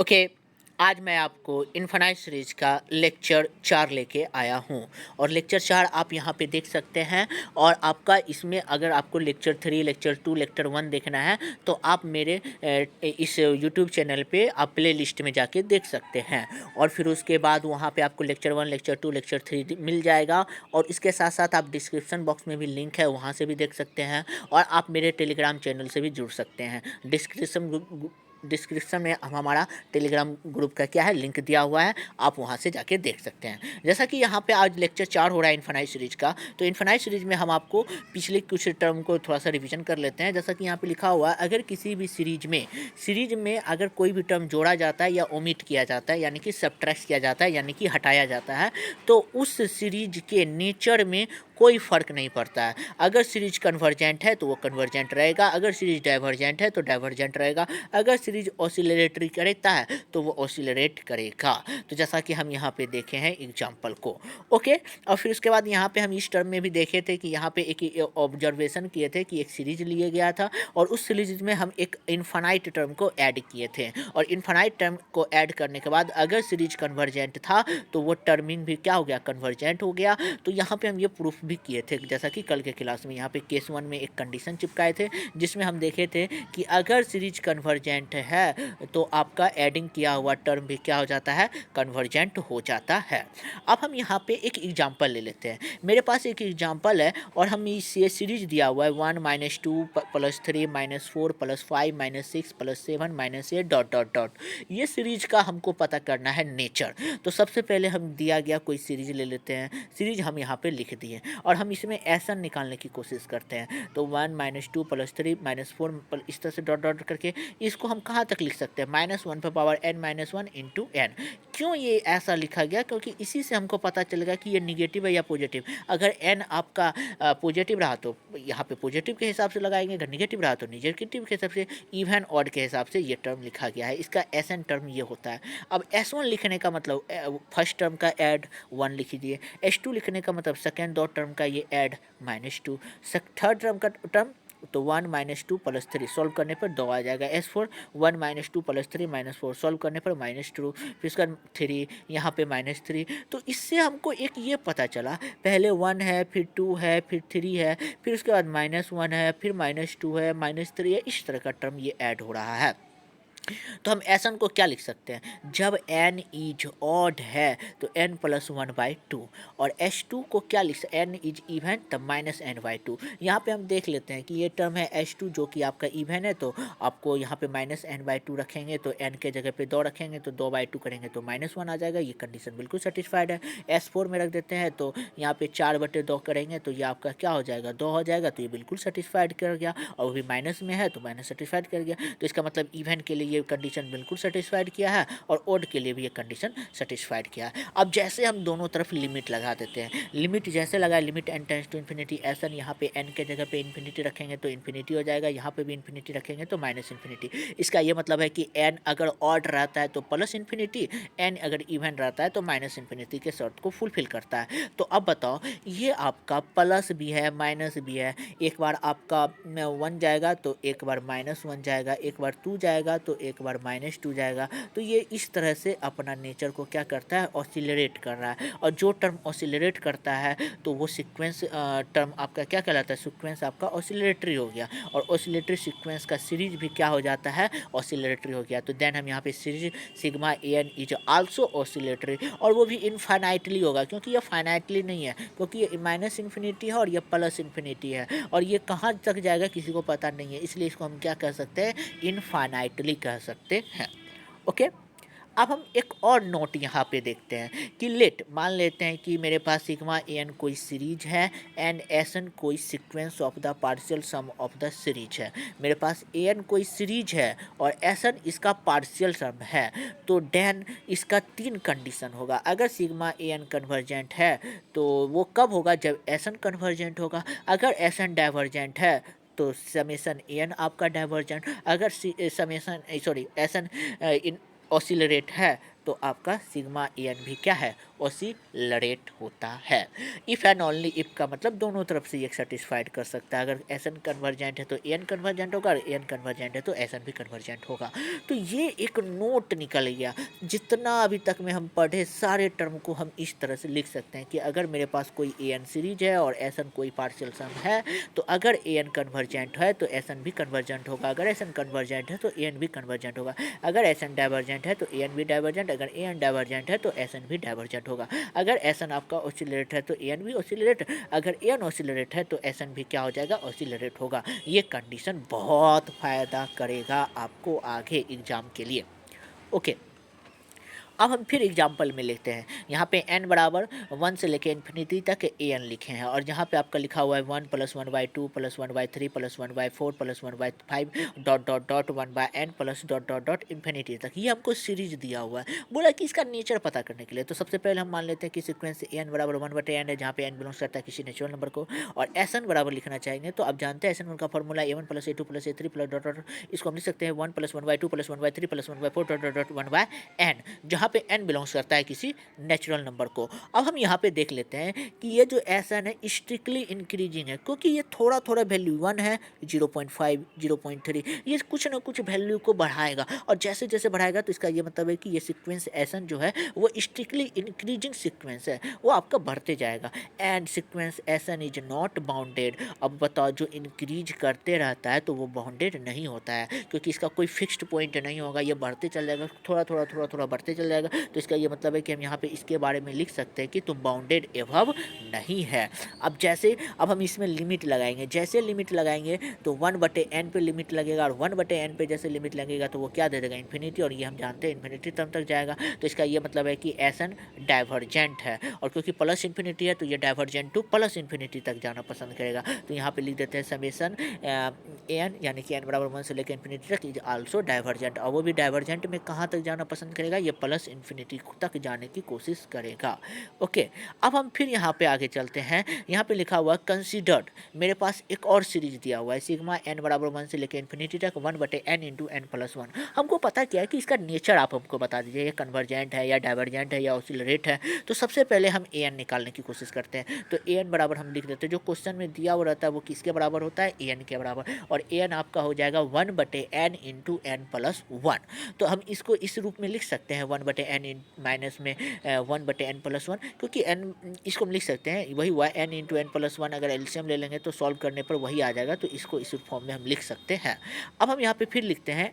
Okay. आज मैं आपको इनफाइनाइट सीरीज का लेक्चर 4 लेके आया हूँ और लेक्चर 4 आप यहाँ पे देख सकते हैं। और आपका इसमें अगर आपको लेक्चर 3, लेक्चर 2, लेक्चर 1 देखना है तो आप मेरे इस यूट्यूब चैनल पे आप प्ले लिस्ट में जाके देख सकते हैं। और फिर उसके बाद वहाँ पे आपको लेक्चर 1, लेक्चर 2, लेक्चर 3 मिल जाएगा। और इसके साथ साथ आप डिस्क्रिप्शन बॉक्स में भी लिंक है, वहाँ से भी देख सकते हैं। और आप मेरे टेलीग्राम चैनल से भी जुड़ सकते हैं। डिस्क्रिप्शन में हमारा टेलीग्राम ग्रुप का क्या है, लिंक दिया हुआ है, आप वहाँ से जाके देख सकते हैं। जैसा कि यहाँ पे आज लेक्चर 4 हो रहा है इनफाइनाइट सीरीज का, तो इनफाइनाइट सीरीज में हम आपको पिछले कुछ टर्म को थोड़ा सा रिवीजन कर लेते हैं। जैसा कि यहाँ पे लिखा हुआ है, अगर किसी भी सीरीज में अगर कोई भी टर्म जोड़ा जाता है या ओमिट किया जाता है, यानी कि सब्ट्रैक्ट किया जाता है, यानी कि हटाया जाता है, तो उस सीरीज के नेचर में कोई फ़र्क नहीं पड़ता है। अगर सीरीज कन्वर्जेंट है तो वो कन्वर्जेंट रहेगा, अगर सीरीज डाइवर्जेंट है तो डाइवर्जेंट रहेगा, अगर सीरीज ऑसिलेटरी करता है तो वो ऑसिलरेट करेगा। तो जैसा कि हम यहाँ पे देखे हैं एग्जाम्पल को। ओके। और फिर उसके बाद यहाँ पे हम इस टर्म में भी देखे थे कि यहाँ पे एक ऑब्जर्वेशन किए थे कि एक सीरीज लिए गया था और उस सीरीज में हम एक इनफाइनाइट टर्म को ऐड किए थे। और इनफाइनाइट टर्म को ऐड करने के बाद अगर सीरीज कन्वर्जेंट था तो वो टर्मिंग भी क्या हो गया, कन्वर्जेंट हो गया। तो यहाँ पे हम ये प्रूफ भी किए थे, जैसा कि कल के क्लास में यहाँ पे केस 1 में एक कंडीशन चिपकाए थे, जिसमें हम देखे थे कि अगर सीरीज कन्वर्जेंट है तो आपका एडिंग किया हुआ टर्म भी क्या हो जाता है, कन्वर्जेंट हो जाता है। अब हम यहाँ पे एक एग्जांपल ले लेते हैं। मेरे पास एक एग्जांपल है और हम ये सीरीज दिया हुआ है 1 - 2 + 3 - 4 + 5 - 6 + 7 - 8 डॉट डॉट डॉट। ये सीरीज का हमको पता करना है नेचर। तो सबसे पहले हम दिया गया कोई सीरीज ले लेते हैं, सीरीज हम यहाँ पे लिख दिए और हम इसमें एसन निकालने की कोशिश करते हैं। तो 1 - 2 + 3 - 4 इस तरह से डॉट डॉट करके इसको हम कहाँ तक लिख सकते हैं, -1 पे पावर n - 1 इंटू n। क्यों ये ऐसा लिखा गया, क्योंकि इसी से हमको पता चलेगा कि ये निगेटिव है या पॉजिटिव। अगर n आपका पॉजिटिव रहा तो यहाँ पे पॉजिटिव के हिसाब से लगाएंगे, अगर निगेटिव रहा तो निगेटिव के हिसाब से, इवन ऑड के हिसाब से ये टर्म लिखा गया है। इसका एसन टर्म ये होता है। अब S1 लिखने का मतलब फर्स्ट टर्म का ऐड 1 लिख दिए, S2 लिखने का मतलब सेकेंड दो टर्म का ये ऐड -2, थर्ड टर्म का टर्म तो 1 - 2 + 3 सॉल्व करने पर 2 आ जाएगा। S4 1 - 2 + 3 - 4 सॉल्व करने पर -2, फिर उसका 3 यहाँ पे -3। तो इससे हमको एक ये पता चला, पहले 1 है, फिर 2 है, फिर 3 है, फिर उसके बाद -1 है, फिर -2 है, -3 है, इस तरह का टर्म ये ऐड हो रहा है। तो हम एसन को क्या लिख सकते हैं, जब n इज ऑड है तो n + 1/2। और S2 को क्या लिख सकते हैं, n इज इवन तब -n/2। यहाँ पे हम देख लेते हैं कि ये टर्म है S2 जो कि आपका इवन है, तो आपको यहाँ पे -n/2 रखेंगे तो n के जगह पे 2 रखेंगे तो 2/2 करेंगे तो -1 आ जाएगा। ये कंडीशन बिल्कुल सेटिस्फाइड है। S4 में रख देते हैं तो यहाँ पे 4/2 करेंगे तो ये आपका क्या हो जाएगा, 2 हो जाएगा। तो ये बिल्कुल सेटिस्फाइड कर गया और वो भी माइनस में है तो माइनस सेटिस्फाइड कर गया। तो इसका मतलब इवन के लिए ये कंडीशन बिल्कुल सेटिस्फाइड किया है और ओड के लिए भी ये कंडीशन सेटिस्फाइड किया है। अब जैसे हम दोनों तरफ लिमिट लगा देते हैं, लिमिट जैसे लगाए, limit n tends to infinity, S n यहाँ पे n के जगह पे इन्फिनिटी रखेंगे तो इन्फिनिटी हो जाएगा, यहाँ पे भी इन्फिनिटी रखेंगे तो -इन्फिनिटी। इसका ये मतलब है कि n अगर ऑड रहता है तो +इन्फिनिटी, n अगर इवन रहता है तो -इन्फिनिटी के शर्त को फुलफिल करता है। तो अब बताओ, ये आपका प्लस भी है माइनस भी है, एक बार आपका 1 जाएगा तो एक बार -1 जाएगा, एक बार 2 जाएगा तो एक बार -2 जाएगा। तो ये इस तरह से अपना नेचर को क्या करता है, ऑसिलरेट कर रहा है। और जो टर्म ऑसिलरेट करता है तो वो सीक्वेंस टर्म आपका क्या कहलाता है, सीक्वेंस आपका ऑसिलेटरी हो गया। और ऑसिलेटरी सीक्वेंस का सीरीज भी क्या हो जाता है, ऑसिलेटरी हो गया। तो देन हम यहाँ पे series sigma an is also oscillatory, और वो भी इनफाइनाइटली होगा, क्योंकि ये फाइनाइटली नहीं है, क्योंकि ये -इन्फिनिटी है और ये +इन्फिनिटी है। और ये कहाँ तक जाएगा किसी को पता नहीं है, इसलिए इसको हम क्या कह सकते हैं, इनफाइनाइटली कह सकते हैं। ओके। अब हम एक और नोट यहाँ पे देखते हैं कि लेट मान लेते हैं कि मेरे पास सिग्मा an कोई सीरीज है एंड एसन कोई sequence of the partial sum of the series है। मेरे पास an कोई सीरीज है और एसन इसका पार्शियल सम है। तो देन इसका 3 कंडीशन होगा। अगर सिग्मा an कन्वर्जेंट है तो वो कब होगा, जब एसन कन्वर्जेंट होगा। अगर एसन डाइवर्जेंट है तो समेसन an आपका डाइवर्जेंट, अगर समेसन एसन ऑसिलरेट है तो आपका सिग्मा an भी क्या है, ऑसिलरेट होता है। इफ़ एंड ओनली इफ का मतलब दोनों तरफ से ये सेटिस्फाइड कर सकता है। अगर एस एन कन्वर्जेंट है तो ए एन कन्वर्जेंट होगा, और ए एन कन्वर्जेंट है तो एस एन भी कन्वर्जेंट होगा। तो ये एक नोट निकल गया। जितना अभी तक में हम पढ़े सारे टर्म को हम इस तरह से लिख सकते हैं कि अगर मेरे पास कोई ए एन सीरीज है और एस एन कोई पार्शियल सम है, तो अगर ए एन कन्वर्जेंट है तो एस एन भी कन्वर्जेंट होगा, अगर एस एन कन्वर्जेंट है तो ए एन भी कन्वर्जेंट होगा, अगर एस एन डाइवर्जेंट है तो ए एन भी डाइवर्जेंट, अगर ए एन डाइवर्जेंट है तो एस एन भी डाइवर्जेंट होगा, अगर एस एन आपका ऑसिलरेट है तो ए एन भी ऑसिलरेट, अगर ए एन ऑसिलरेट है तो एस एन भी क्या हो जाएगा, ऑसिलरेट होगा। ये कंडीशन बहुत फ़ायदा करेगा आपको आगे एग्जाम के लिए। ओके, अब हम फिर एग्जाम्पल में लेते हैं। यहाँ पे n बराबर 1 से लेकर इन्फिनिटी तक ए एन लिखे हैं, और जहाँ पे आपका लिखा हुआ है 1 + 1/2 + 1/3 + 1/4 + 1/5 dot dot dot 1/n plus dot dot dot infinity तक। ये हमको सीरीज दिया हुआ है। बोला कि इसका नेचर पता करने के लिए तो सबसे पहले हम मान लेते हैं कि सीक्वेंस n बराबर 1/n है, जहाँ पे n बिलोंग्स करता है किसी नेचुरल नंबर को, और एस एन बराबर लिखना चाहेंगे तो आप जानते हैं एस एन का formula a1 + a2 + a3 plus dot dot, इसको हम लिख सकते हैं 1 + 1/2 + 1/3 + 1/4 डॉट डॉट डॉट 1/n, जहाँ पे n बिलोंग्स करता है किसी नेचुरल नंबर को। अब हम यहाँ पे देख लेते हैं कि ये जो एस एन है स्ट्रिक्टली इंक्रीजिंग है, क्योंकि ये थोड़ा थोड़ा वैल्यू 1 है, 0.5 0.3, ये कुछ ना कुछ वैल्यू को बढ़ाएगा, और जैसे जैसे बढ़ाएगा तो इसका ये मतलब है कि ये सीक्वेंस एस एन जो है वो स्ट्रिक्टली इंक्रीजिंग सीक्वेंस है, वो आपका बढ़ते जाएगा। And sequence S N is not bounded. अब बताओ, जो इंक्रीज करते रहता है तो वो बाउंडेड नहीं होता है, क्योंकि इसका कोई फिक्स्ड पॉइंट नहीं होगा, ये बढ़ते चल जाएगा, थोड़ा थोड़ा थोड़ा थोड़ा बढ़ते चल जाएगा। तो इसका ये मतलब है कि हम यहाँ पे इसके बारे में लिख सकते हैं कि तुम बाउंडेड एबव नहीं है। अब जैसे अब हम इसमें लिमिट लगाएंगे, जैसे लिमिट लगाएंगे तो 1/n पे लिमिट लगेगा, और 1/n पे जैसे लिमिट लगेगा तो वो क्या दे देगा, इन्फिनिटी, और ये हम जानते हैं इन्फिनिटी टर्म तक जाएगा। तो इसका ये मतलब है कि एस एन डाइवर्जेंट है, और क्योंकि प्लस इन्फिनिटी है तो ये डाइवर्जेंट टू प्लस इन्फिनिटी तक जाना पसंद करेगा। तो यहाँ पे लिख देते हैं समेसन एन, यानी कि n बराबर 1 से लेकर इन्फिनिटी तक इज आल्सो डाइवर्जेंट, और वो भी डाइवर्जेंट में कहाँ तक जाना पसंद करेगा, ये प्लस इन्फिनिटी तक जाने की कोशिश करेगा। ओके, अब हम फिर यहाँ पे आगे चलते हैं। यहाँ पे लिखा हुआ कंसीडर्ड, मेरे पास एक और सीरीज दिया हुआ है सिग्मा n बराबर 1 से लेकर इन्फिनिटी तक 1/n × n+1। हमको पता क्या है कि इसका नेचर आप हमको बता दीजिए, ये कन्वर्जेंट है या डाइवर्जेंट है या ऑसिलरेट है। तो सबसे पहले हम an निकालने की कोशिश करते हैं। तो an बराबर हम लिख देते हैं, जो क्वेश्चन में दिया हुआ रहता है वो किसके बराबर होता है, an के बराबर, और an आपका हो जाएगा 1/n × n+1। तो हम इसको इस रूप में लिख सकते हैं 1/n माइनस में 1/n+1, क्योंकि n इसको हम लिख सकते हैं, वही हुआ n × n+1। अगर एलसीएम ले लेंगे तो सॉल्व करने पर वही आ जाएगा, तो इसको इस फॉर्म में हम लिख सकते हैं। अब हम यहाँ पे फिर लिखते हैं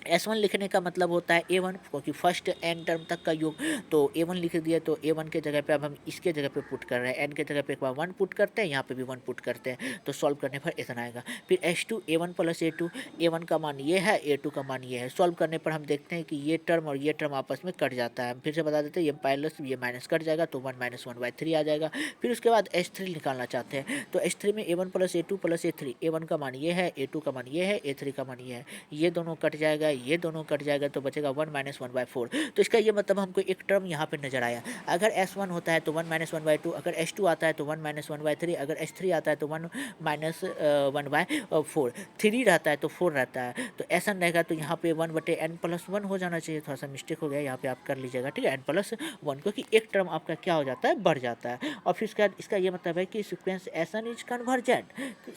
S1 लिखने का मतलब होता है A1, क्योंकि फर्स्ट n टर्म तक का योग। तो A1 लिख दिया, तो A1 के जगह पे अब हम इसके जगह पे पुट कर रहे हैं, n के जगह पे एक बार 1 पुट करते हैं, यहाँ पे भी 1 पुट करते हैं, तो सॉल्व करने पर इतना आएगा। फिर S2 A1 + A2, A1 का मान ये है, A2 का मान ये है। सॉल्व करने पर हम देखते हैं कि ये टर्म और ये टर्म आपस में कट जाता है। हम फिर से बता देते हैं, ये प्लस ये माइनस कट जाएगा, तो 1 - 1/3 आ जाएगा। फिर उसके बाद S3 निकालना चाहते हैं, तो S3 में A1 + A2 + A3, A1 का मान ये है, A2 का मान ये है, A3 का मान ये है, ये दोनों कट जाएगा, ये दोनों कट जाएगा, तो बचेगा 1 - 1/4। तो इसका ये मतलब हमको एक टर्म यहाँ पे नजर आया। अगर S1 होता है तो 1 - 1/2, अगर S2 आता है तो 1 - 1/3, अगर S3 आता है तो 1 - 1/4, 3 रहता है तो 4 रहता है, तो ऐसा रहेगा। तो यहाँ पे 1/n+1 हो जाना चाहिए, थोड़ा सा मिस्टेक हो गया, यहाँ पे आप कर लीजिएगा, ठीक है, n+1, क्योंकि एक टर्म आपका क्या हो जाता है, बढ़ जाता है। और फिर उसके बाद इसका ये मतलब है कि sequence S n is convergent.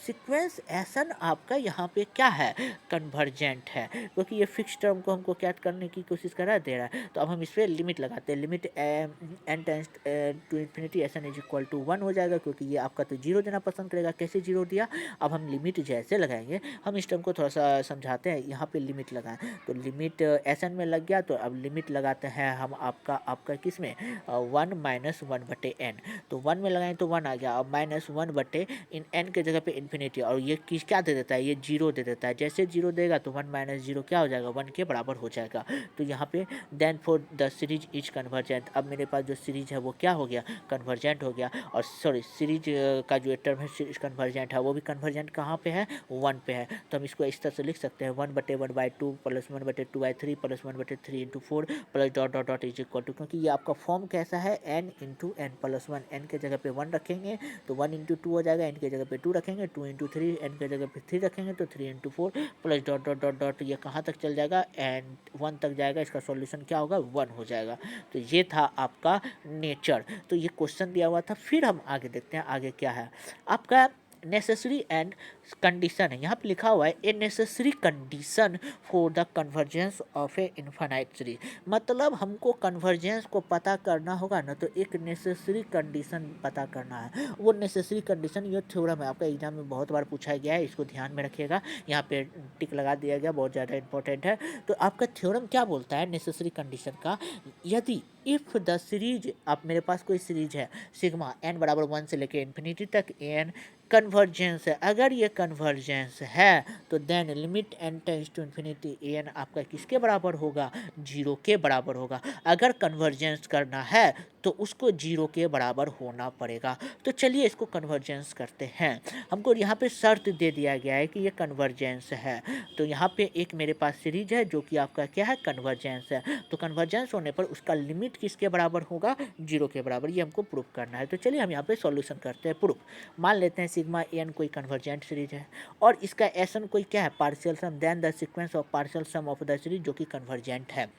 Sequence S n आपका यहाँ पे क्या है, कन्वर्जेंट है, क्योंकि ये फिक्स टर्म को हमको क्या करने की कोशिश करा दे रहा है। तो अब हम इस पर लिमिट लगाते हैं, limit n tends to infinity S N is equal to 1 हो जाएगा, क्योंकि ये आपका तो 0 देना पसंद करेगा। कैसे 0 दिया, अब हम लिमिट जैसे लगाएंगे, हम इस टर्म को थोड़ा सा समझाते हैं। यहाँ पे लिमिट लगाएं, तो लिमिट एसन में लग गया, तो अब लिमिट लगाते हैं हम आपका किस में, 1 - 1/n। तो 1 में लगाएं तो 1 आ गया, अब -1 इन n के जगह पे इन्फिनिटी, और ये किस क्या दे देता है, ये 0 दे देता है। जैसे 0 देगा तो 1 - 0 क्या हो जाएगा, 1 के बराबर हो जाएगा। तो यहाँ पे then for the series is convergent, अब मेरे पास जो सीरीज है वो क्या हो गया, कन्वर्जेंट हो गया। और सॉरी, सीरीज का जो टर्म है सीरीज कन्वर्जेंट है, वो भी कन्वर्जेंट कहाँ पे है, 1 पे है। तो हम इसको इस तरह से लिख सकते हैं 1/1/2 + 1/2/3 + 1/3 × 4 plus dot dot dot is equal to, क्योंकि ये आपका फॉर्म कैसा है, n × n+1। n के जगह पे 1 रखेंगे तो 1 × 2 हो जाएगा, n के जगह पे 2 रखेंगे 2 × 3, n के जगह पे 3 रखेंगे तो 3 × 4 plus dot dot dot dot, ये कहाँ तक चल जाएगा एंड 1 तक जाएगा, इसका सॉल्यूशन क्या होगा 1 हो जाएगा। तो ये था आपका नेचर। तो ये क्वेश्चन दिया हुआ था। फिर हम आगे देखते हैं आगे क्या है आपका नेसेसरी एंड कंडीशन है। यहाँ पे लिखा हुआ है a necessary condition for the convergence of A infinite series. मतलब हमको कन्वर्जेंस को पता करना होगा ना, तो एक नेसेसरी कंडीशन पता करना है। वो नेसेसरी कंडीशन ये थ्योरम है, आपका एग्जाम में बहुत बार पूछा गया है, इसको ध्यान में रखिएगा। यहाँ पे टिक लगा दिया गया, बहुत ज़्यादा इंपॉर्टेंट है। तो आपका थ्योरम क्या बोलता है नेसेसरी कंडीशन का, यदि इफ़ द सीरीज, आप मेरे पास कोई सीरीज है सिग्मा n बराबर 1 से लेके इन्फिनिटी तक n कन्वर्जेंस है, अगर ये कन्वर्जेंस है तो then limit n tends to infinity n आपका किसके बराबर होगा, 0 के बराबर होगा। अगर कन्वर्जेंस करना है तो उसको 0 के बराबर होना पड़ेगा। तो चलिए इसको कन्वर्जेंस करते हैं। हमको यहाँ पे शर्त दे दिया गया है कि ये कन्वर्जेंस है। तो यहाँ पे एक मेरे पास सीरीज है जो कि आपका क्या है, कन्वर्जेंस है। तो कन्वर्जेंस होने पर उसका लिमिट किसके बराबर होगा, 0 के बराबर। ये हमको प्रूफ करना है। तो चलिए हम यहाँ पे सॉल्यूशन करते हैं प्रूफ। मान लेते हैं सिग्मा n कोई कन्वर्जेंट सीरीज है और इसका एसन कोई क्या है, partial sum, then the sequence of partial sum of the series जो कि कन्वर्जेंट है।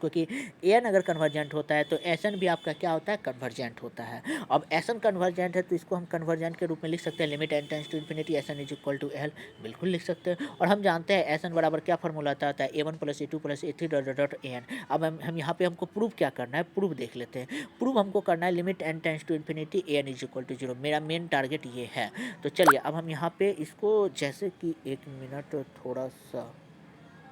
क्योंकि एन अगर कन्वर्जेंट होता है तो एसन भी आपका क्या होता है, कन्वर्जेंट होता है। अब एसन कन्वर्जेंट है तो इसको हम कन्वर्जेंट के रूप में लिख सकते हैं, limit n tends to infinity S N is equal to L, बिल्कुल लिख सकते हैं। और हम जानते हैं एसन बराबर क्या फॉर्मूला आता है, a1 + a2 + a3 dot dot an। अब हम यहाँ पे हमको प्रूव क्या करना है, प्रूव देख लेते हैं। प्रूव हमको करना है limit n tends to infinity an is equal to 0। मेरा मेन टारगेट ये है। तो चलिए अब हम यहाँ पे इसको, जैसे कि 1 मिनट थोड़ा सा,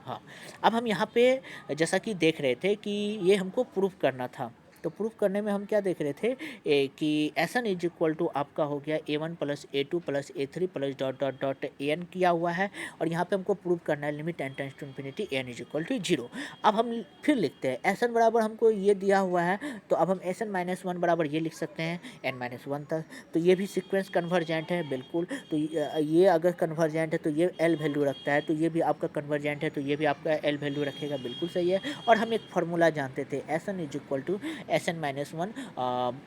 हाँ, अब हम यहाँ पे जैसा कि देख रहे थे कि ये हमको प्रूफ करना था। तो प्रूफ करने में हम क्या देख रहे थे कि एसन इज इक्वल टू आपका हो गया a1 + a2 + a3 + dot dot dot an किया हुआ है। और यहाँ पे हमको प्रूफ करना है limit n tends to infinity n is equal to 0। अब हम फिर लिखते हैं एसन बराबर हमको ये दिया हुआ है, तो अब हम एसन -1 बराबर ये लिख सकते हैं n-1 तक। तो ये भी सीक्वेंस कन्वर्जेंट है, बिल्कुल। तो ये अगर कन्वर्जेंट है तो ये एल वैल्यू रखता है, तो ये भी आपका कन्वर्जेंट है तो ये भी आपका एल वैल्यू रखेगा, बिल्कुल सही है। और हम एक फार्मूला जानते थे S n is equal to SN-1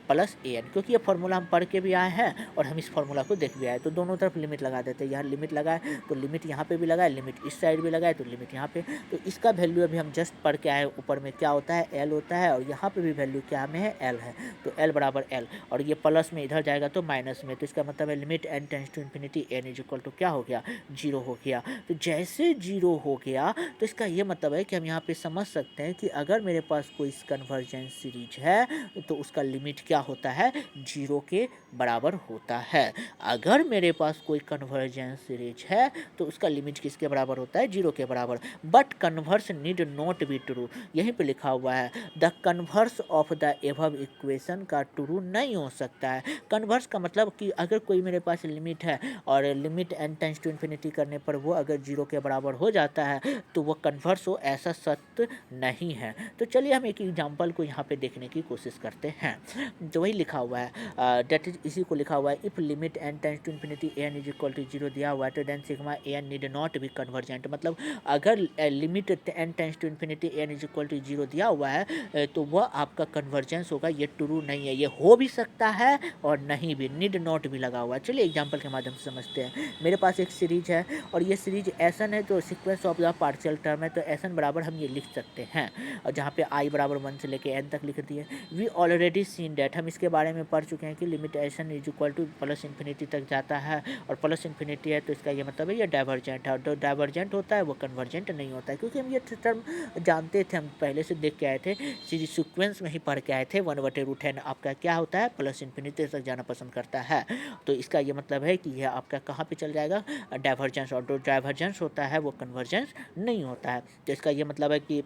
+ AN, क्योंकि ये फार्मूला हम पढ़ के भी आए हैं और हम इस फार्मूला को देख भी आए। तो दोनों तरफ लिमिट लगा देते हैं। यहाँ लिमिट लगाए तो लिमिट यहाँ पे भी लगाए, लिमिट इस साइड भी लगाए तो लिमिट यहाँ पे। तो इसका वैल्यू अभी हम जस्ट पढ़ के आए, ऊपर में क्या होता है, L होता है, और यहाँ पे भी वैल्यू क्या में है, L है। तो L बराबर L, और ये प्लस में इधर जाएगा तो माइनस में। तो इसका मतलब है limit n tends to infinity n is equal to क्या हो गया, 0 हो गया। तो जैसे 0 हो गया तो इसका ये मतलब है कि हम यहाँ पे समझ सकते हैं कि अगर मेरे पास कोई कन्वर्जेंस सीरीज है तो उसका लिमिट क्या होता है, 0 के बराबर होता है। अगर मेरे पास कोई कन्वर्जेंस सीरीज है तो उसका लिमिट किसके बराबर होता है, 0 के बराबर। But converse need not be true, यहीं पे लिखा हुआ है the converse of the above equation का ट्रू नहीं हो सकता है। कन्वर्स का मतलब कि अगर कोई मेरे पास लिमिट है और limit n tends to infinity करने पर वो अगर 0 के बराबर हो जाता है तो वो कन्वर्स हो, ऐसा सत्य नहीं है। तो चलिए हम एक एग्जांपल को यहाँ पे देखने की कोशिश करते हैं। तो वही लिखा हुआ है, डेट इज, इसी को लिखा हुआ है if limit n tends to infinity n is equal to 0 दिया हुआ है तो then sigma an need not be convergent. मतलब अगर limit n tends to infinity n is equal to 0 दिया हुआ है तो वह आपका कन्वर्जेंस होगा। ये ट्रू नहीं है, ये हो भी सकता है और नहीं भी, नीड नॉट भी लगा हुआ है। चलिए एग्जाम्पल के माध्यम से समझते हैं। मेरे पास एक सीरीज है और ये सीरीज एसन है, तो sequence of the partial term है, तो एसन बराबर हम ये लिख सकते हैं। और जहाँ पे i बराबर 1 से लेके n तक लिख दिए। वी ऑलरेडी सीन डैट, हम इसके बारे में पढ़ चुके हैं कि limit essence is equal to plus infinity तक जाता है और प्लस इन्फिनिटी है तो इसका ये मतलब है ये डाइवर्जेंट है। और जो डाइवर्जेंट होता है वो कन्वर्जेंट नहीं होता है, क्योंकि हम ये टर्म जानते थे, हम पहले से देख के आए थे, सीरीज सीक्वेंस में ही पढ़ के आए थे। 1/√n आपका क्या होता है, प्लस इन्फिनिटी तक जाना पसंद करता है। तो इसका ये मतलब है कि यह आपका कहाँ पे चल जाएगा, डाइवर्जेंस। और जो डाइवर्जेंस होता है वो कन्वर्जेंस नहीं होता है। तो इसका ये मतलब है कि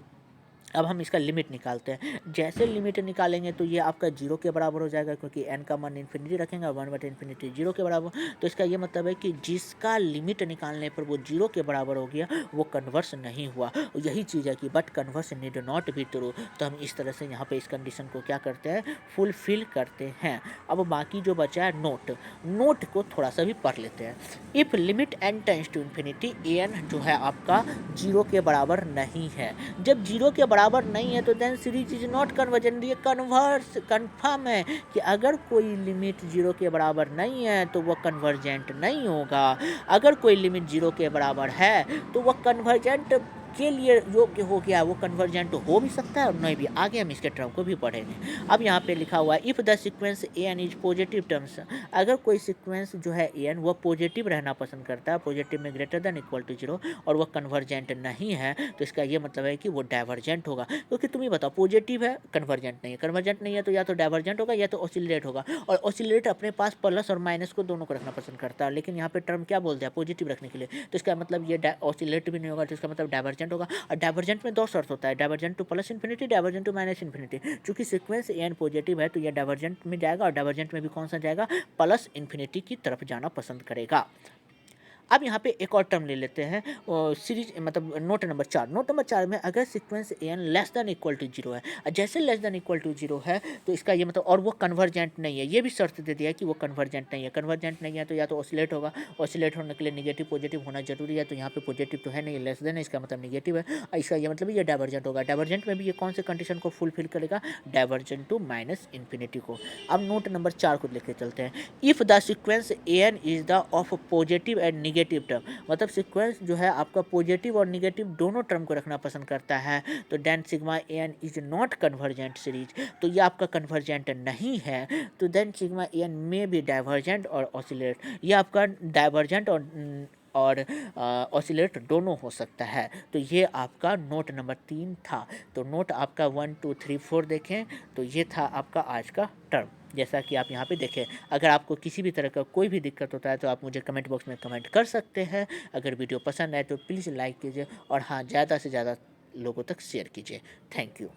अब हम इसका लिमिट निकालते हैं। जैसे लिमिट निकालेंगे तो ये आपका 0 के बराबर हो जाएगा, क्योंकि n का मान इन्फिनिटी रखेंगे और 1/∞ 0 के बराबर। तो इसका ये मतलब है कि जिसका लिमिट निकालने पर वो 0 के बराबर हो गया वो कन्वर्स नहीं हुआ। यही चीज़ है कि but converse need not be true. तो हम इस तरह से यहाँ पे इस कंडीशन को क्या करते हैं, फुलफिल करते हैं। अब बाकी जो बचा है नोट को थोड़ा सा भी पढ़ लेते हैं। If limit n tends to infinity an जो है आपका 0 के बराबर नहीं है, जब 0 के बराबर नहीं है तो then series is not convergent. ये कन्फर्म है कि अगर कोई लिमिट 0 के बराबर नहीं है तो वह कन्वर्जेंट नहीं होगा। अगर कोई लिमिट 0 के बराबर है तो वह कन्वर्जेंट के लिए योग्य हो गया वो कन्वर्जेंट हो भी सकता है और नहीं भी। आगे हम इसके टर्म को भी पढ़ेंगे। अब यहाँ पे लिखा हुआ है if the sequence A N is positive terms, अगर कोई सीक्वेंस जो है ए एन वह पॉजिटिव रहना पसंद करता है, पॉजिटिव में ग्रेटर देन इक्वल टू 0, और वह कन्वर्जेंट नहीं है, तो इसका ये मतलब है कि वो डाइवर्जेंट होगा। क्योंकि तुम ही बताओ, पॉजिटिव है कन्वर्जेंट नहीं है, कन्वर्जेंट नहीं है तो या तो डाइवर्जेंट होगा या तो ऑसिलेट होगा, और ऑसिलेट अपने पास प्लस और माइनस को दोनों को रखना पसंद करता है। लेकिन यहाँ पे टर्म क्या बोलते हैं, पॉजिटिव रखने के लिए, तो इसका मतलब ये ऑसिलेट भी नहीं होगा, तो इसका मतलब डाइवर्जेंट होगा। और डाइवर्जेंट में दो शर्त होता है, divergent to plus infinity, divergent to minus infinity. चूंकि सीक्वेंस ए एन पॉजिटिव है तो यह डाइवर्जेंट में जाएगा, और डाइवर्जेंट में भी कौन सा जाएगा, प्लस इन्फिनिटी की तरफ जाना पसंद करेगा। अब यहाँ पे एक और टर्म ले लेते हैं, सीरीज मतलब नोट नंबर 4। नोट नंबर 4 में अगर sequence A N less than equal to 0 है, जैसे लेस देन इक्वल टू 0 है तो इसका ये मतलब, और वो कन्वर्जेंट नहीं है, ये भी शर्त दे दिया है कि वो कन्वर्जेंट नहीं है। कन्वर्जेंट नहीं है तो या तो ऑसिलेट होगा, ऑसिलेट होने के लिए निगेटिव पॉजिटिव होना जरूरी है, तो यहाँ पे पॉजिटिव तो है नहीं, लेस देन है, इसका मतलब निगेटिव है, और इसका ये मतलब ये डाइवर्जेंट होगा। डाइवर्जेंट में भी ये कौन से कंडीशन को फुलफिल करेगा, डाइवर्जेंट टू माइनस इन्फिनिटी को। अब नोट नंबर 4 को लेकर चलते हैं। If the sequence A N is the of positive and negative term, मतलब सीक्वेंस जो है आपका पॉजिटिव और निगेटिव दोनों टर्म को रखना पसंद करता है, तो then sigma A N is not convergent series, तो ये आपका कन्वर्जेंट नहीं है, तो देन सिग्मा ए एन में भी डाइवर्जेंट और ऑसिलेट, ये आपका डाइवर्जेंट और ऑसिलेट दोनों हो सकता है। तो ये आपका नोट नंबर 3 था। तो नोट आपका 1 2 3 4 देखें तो ये था आपका आज का टर्म, जैसा कि आप यहाँ पे देखें। अगर आपको किसी भी तरह का कोई भी दिक्कत होता है तो आप मुझे कमेंट बॉक्स में कमेंट कर सकते हैं। अगर वीडियो पसंद आए तो प्लीज़ लाइक कीजिए, और हाँ, ज़्यादा से ज़्यादा लोगों तक शेयर कीजिए। Thank you.